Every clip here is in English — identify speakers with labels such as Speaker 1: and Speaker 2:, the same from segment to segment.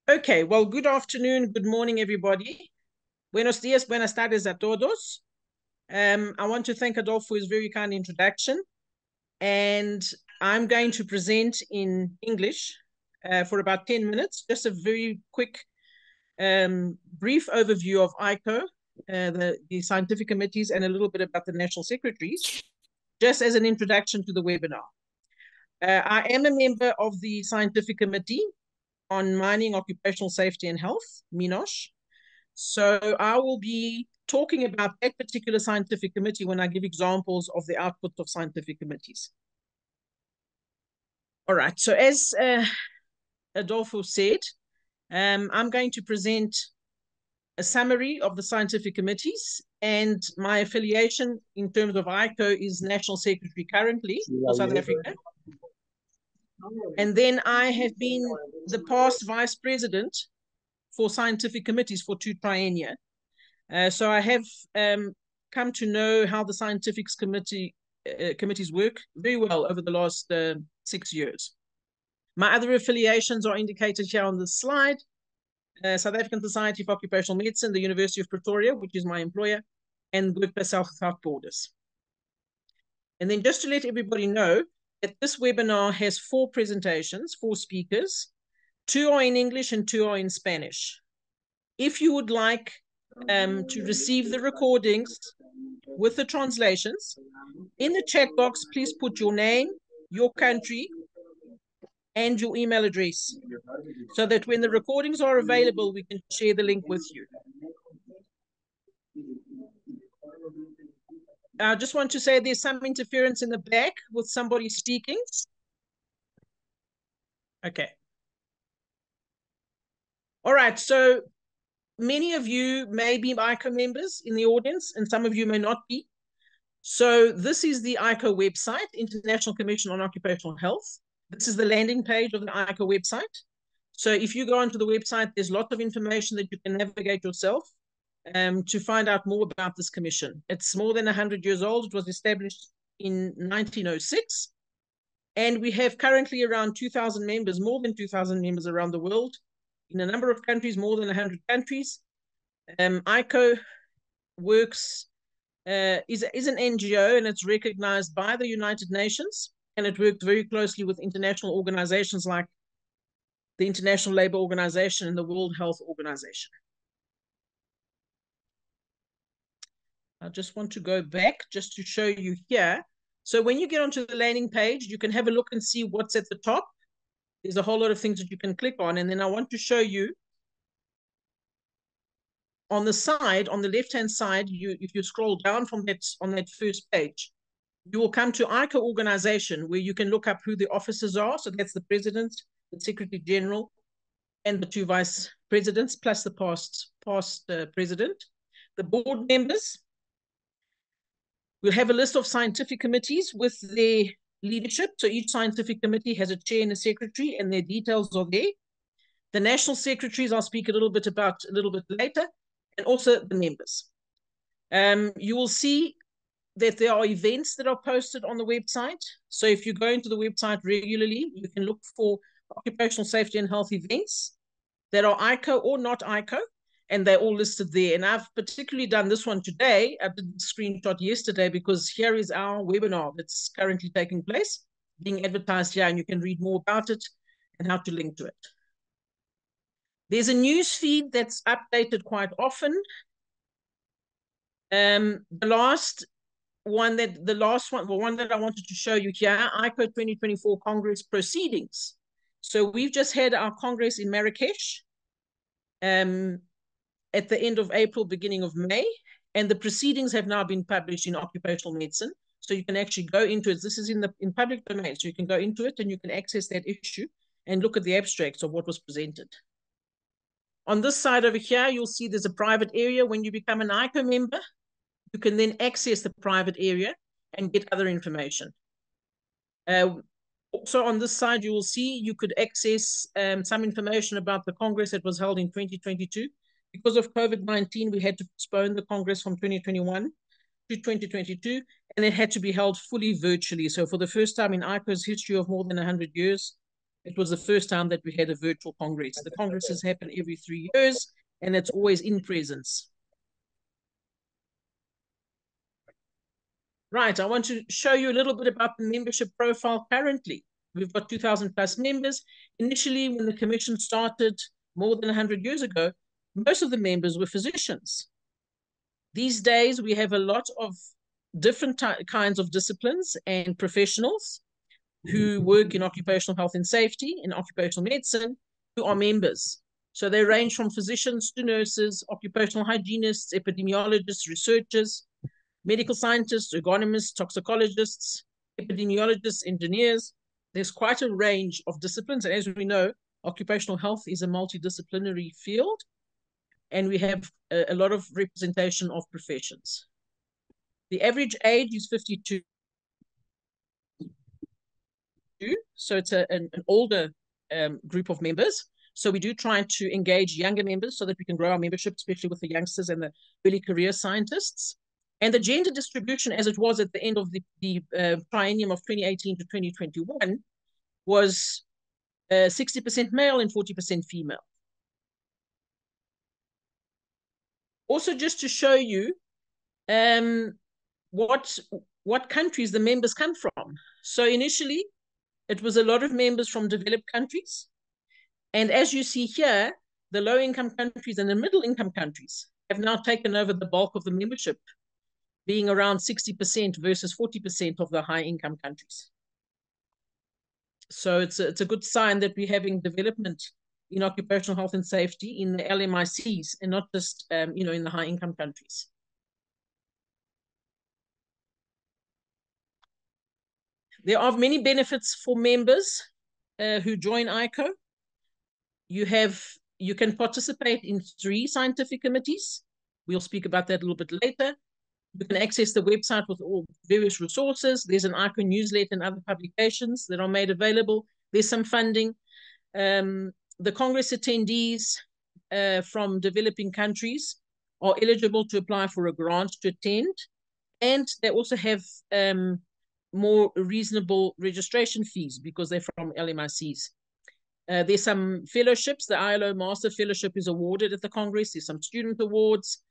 Speaker 1: Okay, well, good afternoon, good morning, everybody. Buenos dias, buenas tardes a todos. I want to thank Adolfo for his very kind introduction. And I'm going to present in English for about 10 minutes, just a very quick, brief overview of ICOH, the scientific committees, and a little bit about the national secretaries, just as an introduction to the webinar. I am a member of the scientific committee on mining, occupational safety and health, MINOSH. So I will be talking about that particular scientific committee when I give examples of the output of scientific committees. All right, so as Adolfo said, I'm going to present a summary of the scientific committees, and my affiliation in terms of ICOH is National Secretary currently for South Africa. And then I have been the past Vice President for scientific committees for 2 triennia. So I have come to know how the scientific committees work very well over the last 6 years. My other affiliations are indicated here on the slide. South African Society for Occupational Medicine, the University of Pretoria, which is my employer, and Workplace Health Without Borders. And then just to let everybody know that this webinar has 4 presentations, 4 speakers. 2 are in English and 2 are in Spanish. If you would like to receive the recordings with the translations, in the chat box, please put your name, your country, and your email address, so that when the recordings are available, we can share the link with you. I just want to say there's some interference in the back with somebody speaking. Okay. All right, so many of you may be ICOH members in the audience, and some of you may not be. So this is the ICOH website, International Commission on Occupational Health. This is the landing page of the ICOH website. So if you go onto the website, there's lots of information that you can navigate yourself to find out more about this commission. It's more than 100 years old. It was established in 1906. And we have currently around 2,000 members, more than 2,000 members around the world, in a number of countries, more than 100 countries. ICOH works, is an NGO, and it's recognized by the United Nations, and it worked very closely with international organizations like the International Labour Organization and the World Health Organization. I just want to go back just to show you here. So when you get onto the landing page, you can have a look and see what's at the top. There's a whole lot of things that you can click on. And then I want to show you on the side, on the left-hand side, if you scroll down from that, on that first page, you will come to ICOH organization, where you can look up who the officers are. So that's the president, the secretary general, and the 2 vice presidents, plus the past president. The board members. We'll have a list of scientific committees with their leadership. So each scientific committee has a chair and a secretary, and their details are there. The national secretaries, I'll speak a little bit about a little bit later, and also the members. You will see that there are events that are posted on the website. So if you go into the website regularly, you can look for occupational safety and health events that are ICOH or not ICOH, and they're all listed there. And I've particularly done this one today. I did the screenshot yesterday because here is our webinar that's currently taking place, being advertised here, and you can read more about it and how to link to it. There's a news feed that's updated quite often. The last one that I wanted to show you here, ICOH 2024 Congress proceedings. So we've just had our Congress in Marrakesh at the end of April, beginning of May, and the proceedings have now been published in Occupational Medicine. So you can actually go into it. This is in public domain, so you can go into it and you can access that issue and look at the abstracts of what was presented. On this side over here, you'll see there's a private area. When you become an ICOH member, you can then access the private area and get other information. Also on this side, you will see you could access some information about the Congress that was held in 2022. Because of COVID-19, we had to postpone the Congress from 2021 to 2022, and it had to be held fully virtually. So for the first time in ICOH's history of more than 100 years, it was the first time that we had a virtual Congress. The Congresses happen every 3 years, and it's always in presence. Right, I want to show you a little bit about the membership profile currently. We've got 2,000 plus members. Initially, when the commission started more than 100 years ago, most of the members were physicians. These days, we have a lot of different kinds of disciplines and professionals who work in occupational health and safety, in occupational medicine, who are members. So they range from physicians to nurses, occupational hygienists, epidemiologists, researchers, medical scientists, ergonomists, toxicologists, epidemiologists, engineers. There's quite a range of disciplines. And as we know, occupational health is a multidisciplinary field, and we have a lot of representation of professions. The average age is 52. So it's an older group of members. So we do try to engage younger members so that we can grow our membership, especially with the youngsters and the early career scientists. And the gender distribution, as it was at the end of the triennium of 2018 to 2021, was 60% male and 40% female. Also, just to show you what countries the members come from. So initially, it was a lot of members from developed countries. And as you see here, the low-income countries and the middle-income countries have now taken over the bulk of the membership, being around 60% versus 40% of the high-income countries. So it's a good sign that we're having development in occupational health and safety in the LMICs and not just in the high-income countries. There are many benefits for members who join ICOH. You can participate in 3 scientific committees. We'll speak about that a little bit later. You can access the website with all various resources. There's an ICOH newsletter and other publications that are made available. There's some funding. The Congress attendees from developing countries are eligible to apply for a grant to attend. And they also have more reasonable registration fees because they're from LMICs. There's some fellowships. The ILO Master Fellowship is awarded at the Congress. There's some student awards.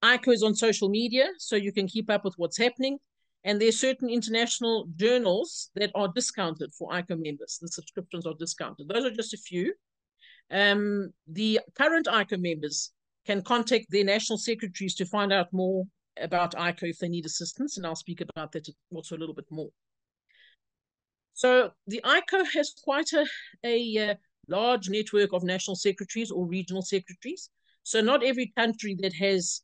Speaker 1: ICOH is on social media, so you can keep up with what's happening. And there's certain international journals that are discounted for ICOH members. The subscriptions are discounted. Those are just a few. The current ICOH members can contact their national secretaries to find out more about ICOH if they need assistance, and I'll speak about that also a little bit more. So the ICOH has quite a large network of national secretaries or regional secretaries. So not every country that has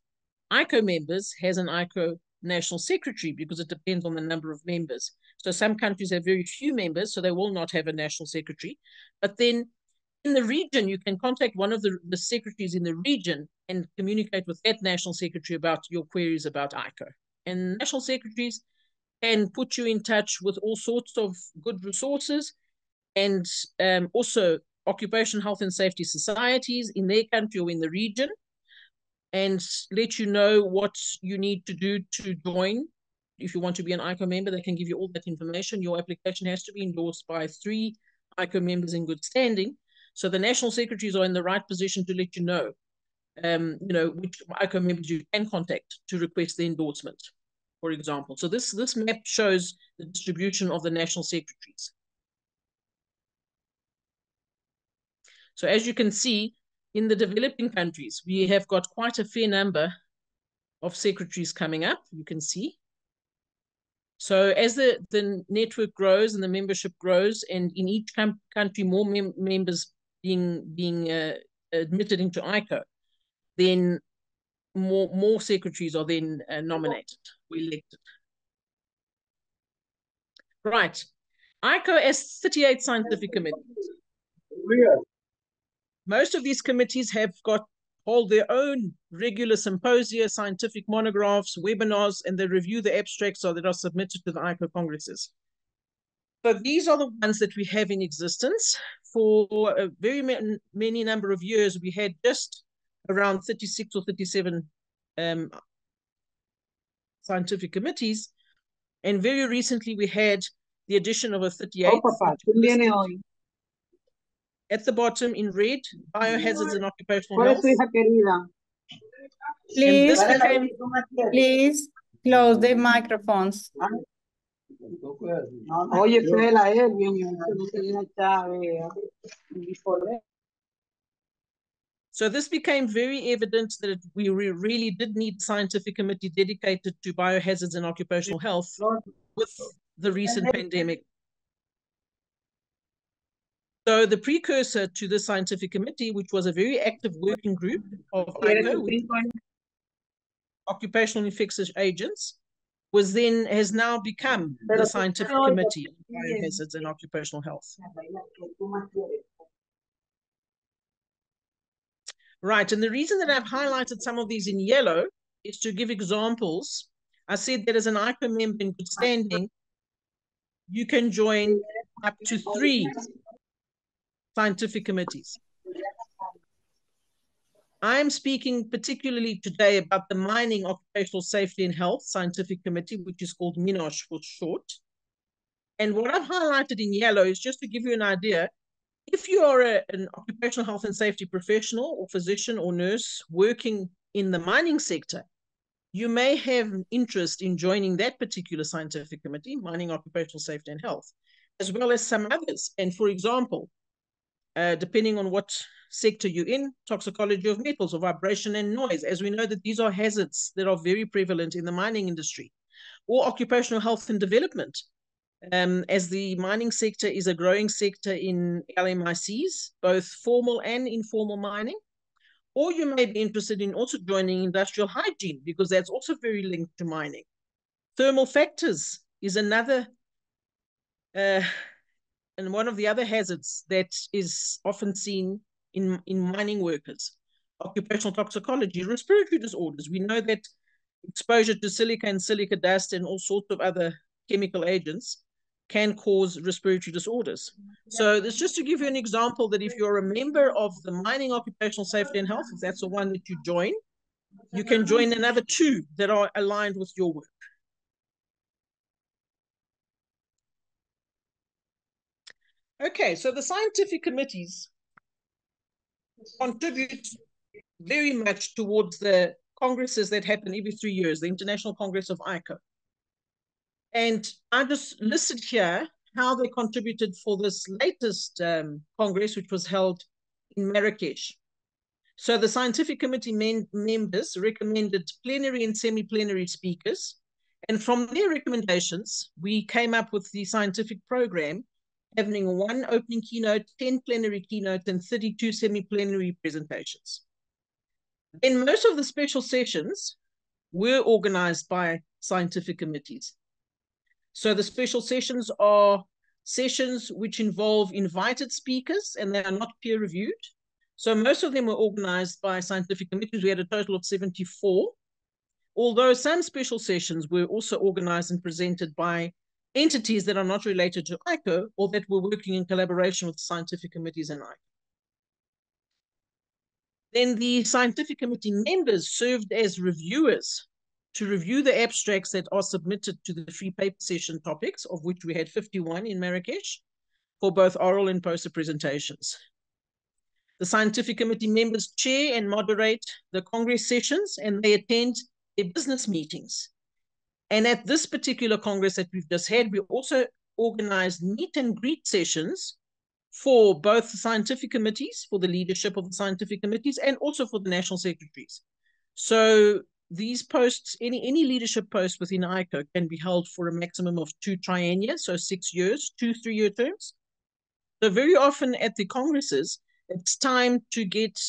Speaker 1: ICOH members has an ICOH national secretary because it depends on the number of members. So some countries have very few members, so they will not have a national secretary. But then in the region, you can contact one of the secretaries in the region and communicate with that national secretary about your queries about ICOH. And national secretaries can put you in touch with all sorts of good resources and also occupational health and safety societies in their country or in the region, and let you know what you need to do to join. If you want to be an ICOH member, they can give you all that information. Your application has to be endorsed by 3 ICOH members in good standing. So the national secretaries are in the right position to let you know, which ICOH members you can contact to request the endorsement, for example. So this map shows the distribution of the national secretaries. So as you can see, in the developing countries, we have got quite a fair number of secretaries coming up, you can see. So as the network grows and the membership grows, and in each country more members being admitted into ICOH, then more secretaries are then nominated or elected. Right. ICOH has 38 scientific committees. Most of these committees hold their own regular symposia, scientific monographs, webinars, and they review the abstracts that are submitted to the ICOH congresses. So these are the ones that we have in existence. For a very many number of years, we had just around 36 or 37 scientific committees. And very recently, we had the addition of a 38th. At the bottom in red, biohazards and occupational
Speaker 2: ¿Cuál es
Speaker 1: health.
Speaker 2: su hija querida?
Speaker 1: And
Speaker 3: Please,
Speaker 1: this became,
Speaker 3: please close the microphones.
Speaker 2: Oye, Fela, bien,
Speaker 1: so this became very evident that we really did need a scientific committee dedicated to biohazards and occupational health with the recent pandemic. So the precursor to the scientific committee, which was a very active working group of ICO, occupational infectious agents, has now become the scientific committee on biohazards and occupational health. Right, and the reason that I've highlighted some of these in yellow is to give examples. I said that as an ICO member in good standing, you can join up to 3 scientific committees. I'm speaking particularly today about the Mining Occupational Safety and Health Scientific Committee, which is called MINOSH for short. And what I've highlighted in yellow is just to give you an idea. If you are an occupational health and safety professional or physician or nurse working in the mining sector, you may have an interest in joining that particular scientific committee, Mining Occupational Safety and Health, as well as some others. And for example, depending on what sector you're in, toxicology of metals or vibration and noise, as we know that these are hazards that are very prevalent in the mining industry, or occupational health and development, as the mining sector is a growing sector in LMICs, both formal and informal mining. Or you may be interested in also joining industrial hygiene, because that's also very linked to mining. Thermal factors is another and one of the other hazards that is often seen in mining workers. Occupational toxicology, respiratory disorders. We know that exposure to silica and silica dust and all sorts of other chemical agents can cause respiratory disorders. So it's just to give you an example that if you're a member of the Mining Occupational Safety and Health, if that's the one that you join, you can join another 2 that are aligned with your work. Okay, so the scientific committees contribute very much towards the congresses that happen every 3 years, the International Congress of ICO. And I just listed here how they contributed for this latest Congress, which was held in Marrakesh. So the scientific committee members recommended plenary and semi-plenary speakers. And from their recommendations, we came up with the scientific program, having 1 opening keynote, 10 plenary keynotes, and 32 semi-plenary presentations. Then most of the special sessions were organized by scientific committees. So the special sessions are sessions which involve invited speakers, and they are not peer-reviewed. So most of them were organized by scientific committees. We had a total of 74, although some special sessions were also organized and presented by entities that are not related to ICO or that were working in collaboration with scientific committees and ICO. Then the scientific committee members served as reviewers to review the abstracts that are submitted to the free paper session topics, of which we had 51 in Marrakesh, for both oral and poster presentations. The scientific committee members chair and moderate the Congress sessions, and they attend their business meetings. And at this particular Congress that we've just had, we also organized meet and greet sessions for both the scientific committees, for the leadership of the scientific committees, and also for the national secretaries. So these posts, any leadership post within ICO can be held for a maximum of 2 triennia, so 6 years, 2 3-year terms. So very often at the congresses, it's time to get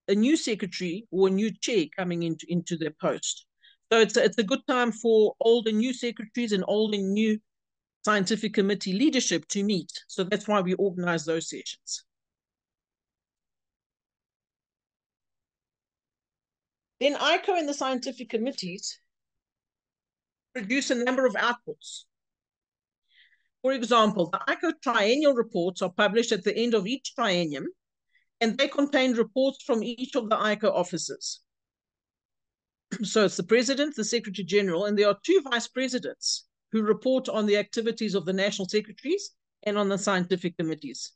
Speaker 1: a new secretary or a new chair coming into their post. So it's a good time for old and new secretaries and old and new scientific committee leadership to meet. So that's why we organize those sessions. Then ICO and the scientific committees produce a number of outputs. For example, the ICO triennial reports are published at the end of each triennium, and they contain reports from each of the ICO offices. So it's the president, the secretary general, and there are 2 vice presidents who report on the activities of the national secretaries and on the scientific committees.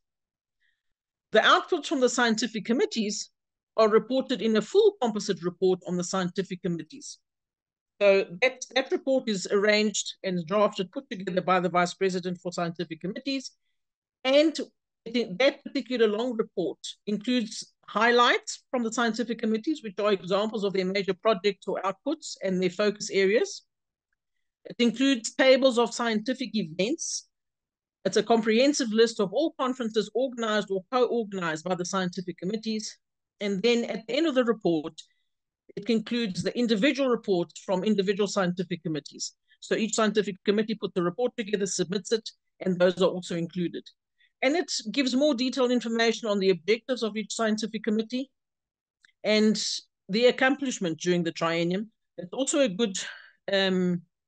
Speaker 1: The outputs from the scientific committees are reported in a full composite report on the scientific committees. So that report is arranged and drafted, put together by the Vice President for Scientific Committees. And that particular long report includes highlights from the scientific committees, which are examples of their major projects or outputs and their focus areas. It includes tables of scientific events. It's a comprehensive list of all conferences organized or co-organized by the scientific committees. And then at the end of the report, it concludes the individual reports from individual scientific committees. So each scientific committee put the report together, submits it, and those are also included. And it gives more detailed information on the objectives of each scientific committee and the accomplishment during the triennium. It's also a good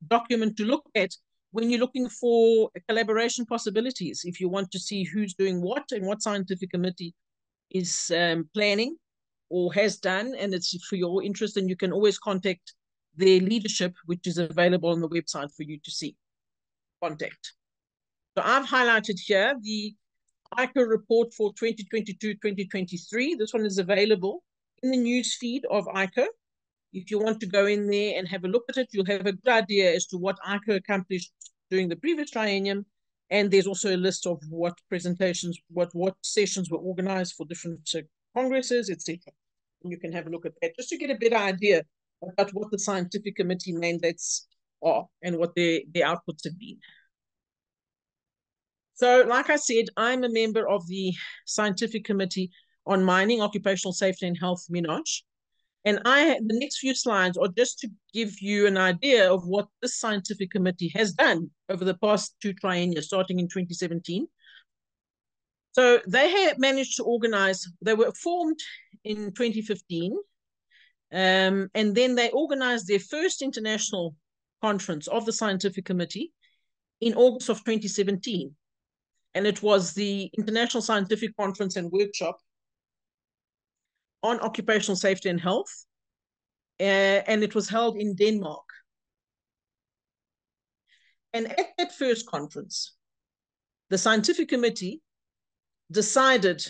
Speaker 1: document to look at when you're looking for collaboration possibilities, if you want to see who's doing what and what scientific committee is planning or has done, and it's for your interest, and you can always contact their leadership, which is available on the website for you to see. Contact. So I've highlighted here the ICOH report for 2022-2023. This one is available in the news feed of ICOH. If you want to go in there and have a look at it, you'll have a good idea as to what ICOH accomplished during the previous triennium. And there's also a list of what presentations, what sessions were organized for different congresses, etc. And you can have a look at that just to get a better idea about what the scientific committee mandates are and what their outputs have been. So, like I said, I'm a member of the Scientific Committee on Mining, Occupational Safety and Health, MINOSH. And the next few slides are just to give you an idea of what this scientific committee has done over the past two triennia, starting in 2017. So they have managed to organize, they were formed in 2015, and then they organized their first international conference of the scientific committee in August of 2017. And it was the International Scientific Conference and Workshop on Occupational Safety and Health, and it was held in Denmark. And at that first conference, the scientific committee decided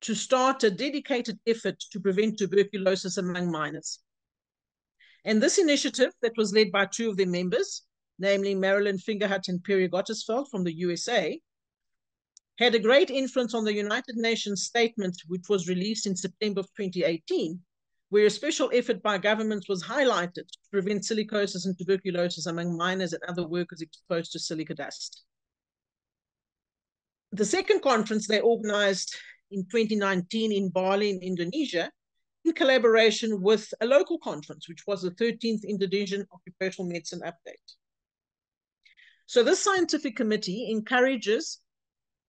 Speaker 1: to start a dedicated effort to prevent tuberculosis among miners. And this initiative that was led by two of their members, namely Marilyn Fingerhut and Perry Gottersfeld from the USA, had a great influence on the United Nations statement, which was released in September of 2018, where a special effort by governments was highlighted to prevent silicosis and tuberculosis among miners and other workers exposed to silica dust. The second conference they organized in 2019 in Bali, in Indonesia, in collaboration with a local conference, which was the 13th Indonesian Occupational Medicine Update. So this scientific committee encourages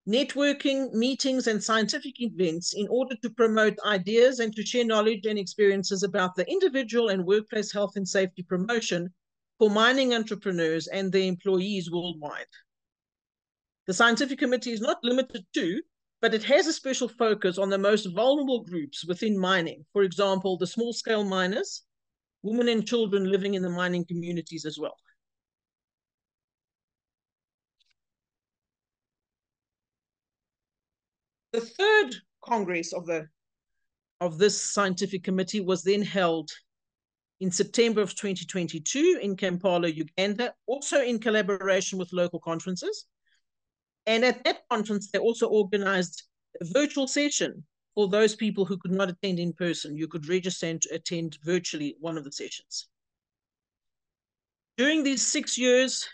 Speaker 1: networking, meetings, and scientific events in order to promote ideas and to share knowledge and experiences about the individual and workplace health and safety promotion for mining entrepreneurs and their employees worldwide. The scientific committee is not limited to, but it has a special focus on the most vulnerable groups within mining. For example, the small-scale miners, women and children living in the mining communities as well. The third Congress of this scientific committee was then held in September of 2022 in Kampala, Uganda, also in collaboration with local conferences. And at that conference, they also organized a virtual session for those people who could not attend in person. You could register and attend virtually one of the sessions. During these 6 years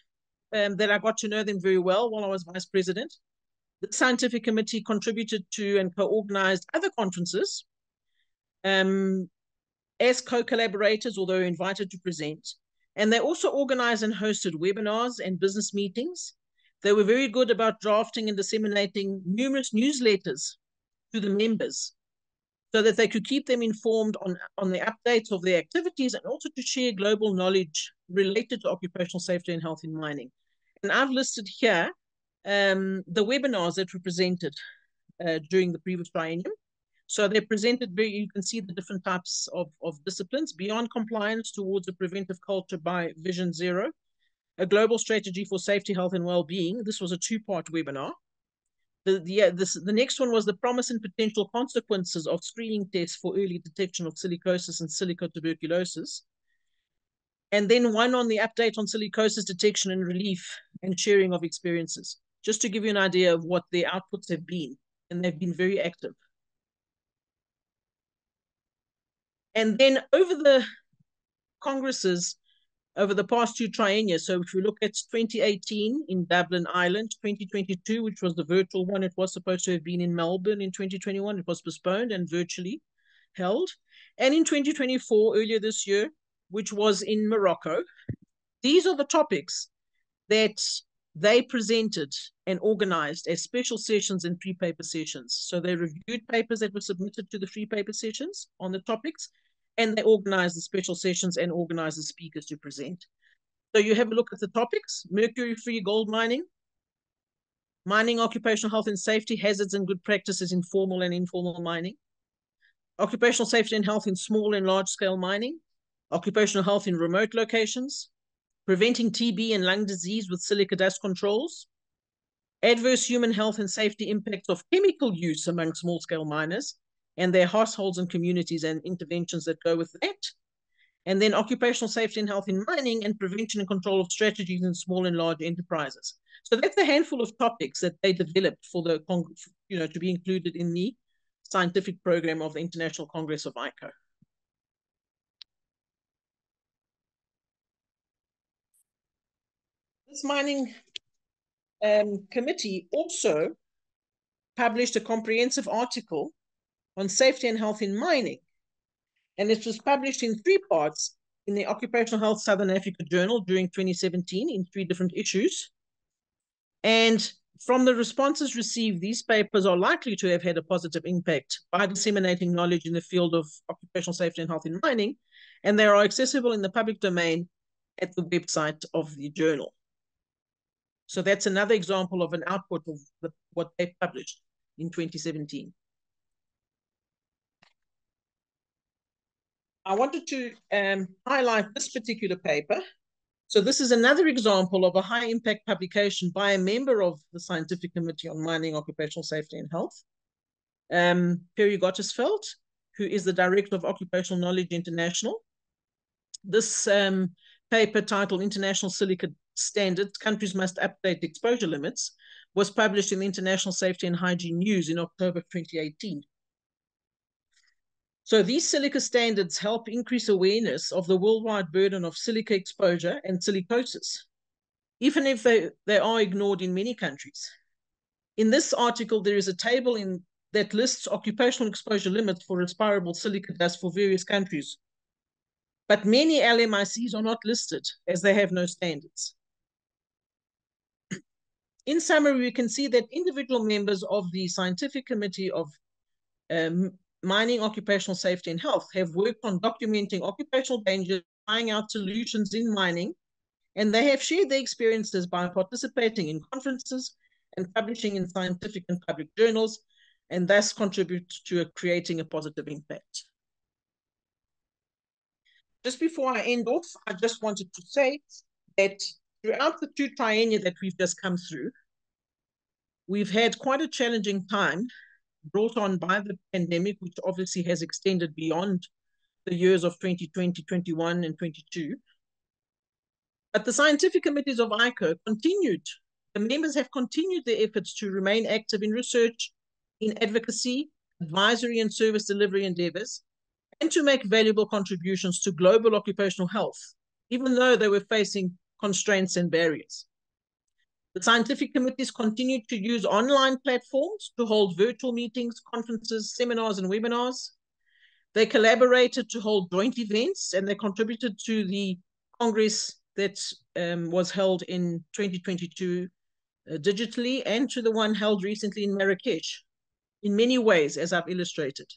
Speaker 1: that I got to know them very well while I was vice president, the scientific committee contributed to and co-organized other conferences as co-collaborators, although invited to present. And they also organized and hosted webinars and business meetings. They were very good about drafting and disseminating numerous newsletters to the members so that they could keep them informed on the updates of their activities and also to share global knowledge related to occupational safety and health in mining. And I've listed here the webinars that were presented during the previous triennium. So they presented you can see the different types of disciplines: beyond compliance towards a preventive culture by Vision Zero, a global strategy for safety, health, and well-being. This was a two-part webinar. The next one was the promise and potential consequences of screening tests for early detection of silicosis and silicotuberculosis. And then one on the update on silicosis detection and relief and sharing of experiences, just to give you an idea of what their outputs have been. And they've been very active. And then over the congresses, over the past two triennia, so if we look at 2018 in Dublin, Ireland, 2022, which was the virtual one, it was supposed to have been in Melbourne in 2021, it was postponed and virtually held. And in 2024, earlier this year, which was in Morocco, these are the topics that they presented and organized as special sessions and free paper sessions. So they reviewed papers that were submitted to the free paper sessions on the topics, and they organized the special sessions and organized the speakers to present. So you have a look at the topics: mercury-free gold mining, mining occupational health and safety, hazards and good practices in formal and informal mining, occupational safety and health in small and large-scale mining, occupational health in remote locations, preventing TB and lung disease with silica dust controls, adverse human health and safety impacts of chemical use among small-scale miners and their households and communities and interventions that go with that, and then occupational safety and health in mining and prevention and control of strategies in small and large enterprises. So that's a handful of topics that they developed for the, to be included in the scientific program of the International Congress of ICOH. This mining committee also published a comprehensive article on safety and health in mining. And it was published in 3 parts in the Occupational Health Southern Africa Journal during 2017 in 3 different issues. And from the responses received, these papers are likely to have had a positive impact by disseminating knowledge in the field of occupational safety and health in mining, and they are accessible in the public domain at the website of the journal. So that's another example of an output of what they published in 2017. I wanted to highlight this particular paper. So this is another example of a high impact publication by a member of the Scientific Committee on Mining, Occupational Safety and Health, Perry Gottersfeld, who is the Director of Occupational Knowledge International. This paper, titled International Silica Standards, Countries Must Update Exposure Limits, was published in the International Safety and Hygiene News in October 2018. So these silica standards help increase awareness of the worldwide burden of silica exposure and silicosis, even if they are ignored in many countries. In this article, there is a table that lists occupational exposure limits for respirable silica dust for various countries. But many LMICs are not listed as they have no standards. In summary, we can see that individual members of the Scientific Committee of Mining, Occupational Safety and Health have worked on documenting occupational dangers, trying out solutions in mining, and they have shared their experiences by participating in conferences and publishing in scientific and public journals, and thus contribute to creating a positive impact. Just before I end off, I just wanted to say that throughout the 2 triennia that we've just come through, we've had quite a challenging time brought on by the pandemic, which obviously has extended beyond the years of 2020, 21, and 22. But the scientific committees of ICOH the members have continued their efforts to remain active in research, in advocacy, advisory and service delivery endeavors, and to make valuable contributions to global occupational health, even though they were facing constraints and barriers. The scientific committees continued to use online platforms to hold virtual meetings, conferences, seminars, and webinars. They collaborated to hold joint events, and they contributed to the Congress that was held in 2022 digitally, and to the one held recently in Marrakesh, in many ways, as I've illustrated.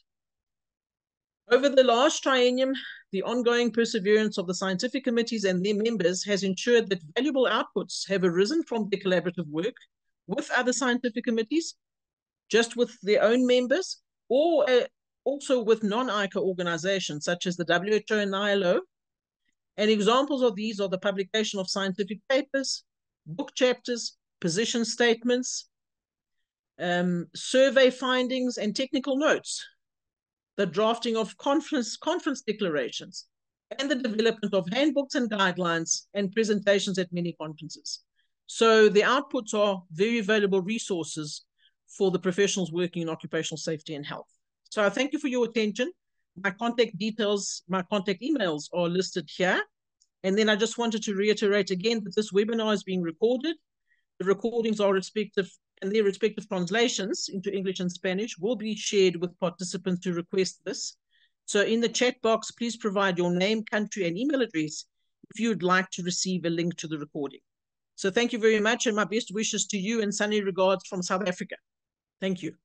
Speaker 1: Over the last triennium, the ongoing perseverance of the scientific committees and their members has ensured that valuable outputs have arisen from their collaborative work with other scientific committees, just with their own members, or also with non-ICOH organizations such as the WHO and ILO. And examples of these are the publication of scientific papers, book chapters, position statements, survey findings and technical notes, the drafting of conference declarations, and the development of handbooks and guidelines and presentations at many conferences. So the outputs are very valuable resources for the professionals working in occupational safety and health. So I thank you for your attention. My contact details, my contact emails are listed here. And then I just wanted to reiterate again that this webinar is being recorded. The recordings are respective, and their respective translations into English and Spanish will be shared with participants who request this. So in the chat box, please provide your name, country, and email address if you would like to receive a link to the recording. So thank you very much, and my best wishes to you and sunny regards from South Africa. Thank you.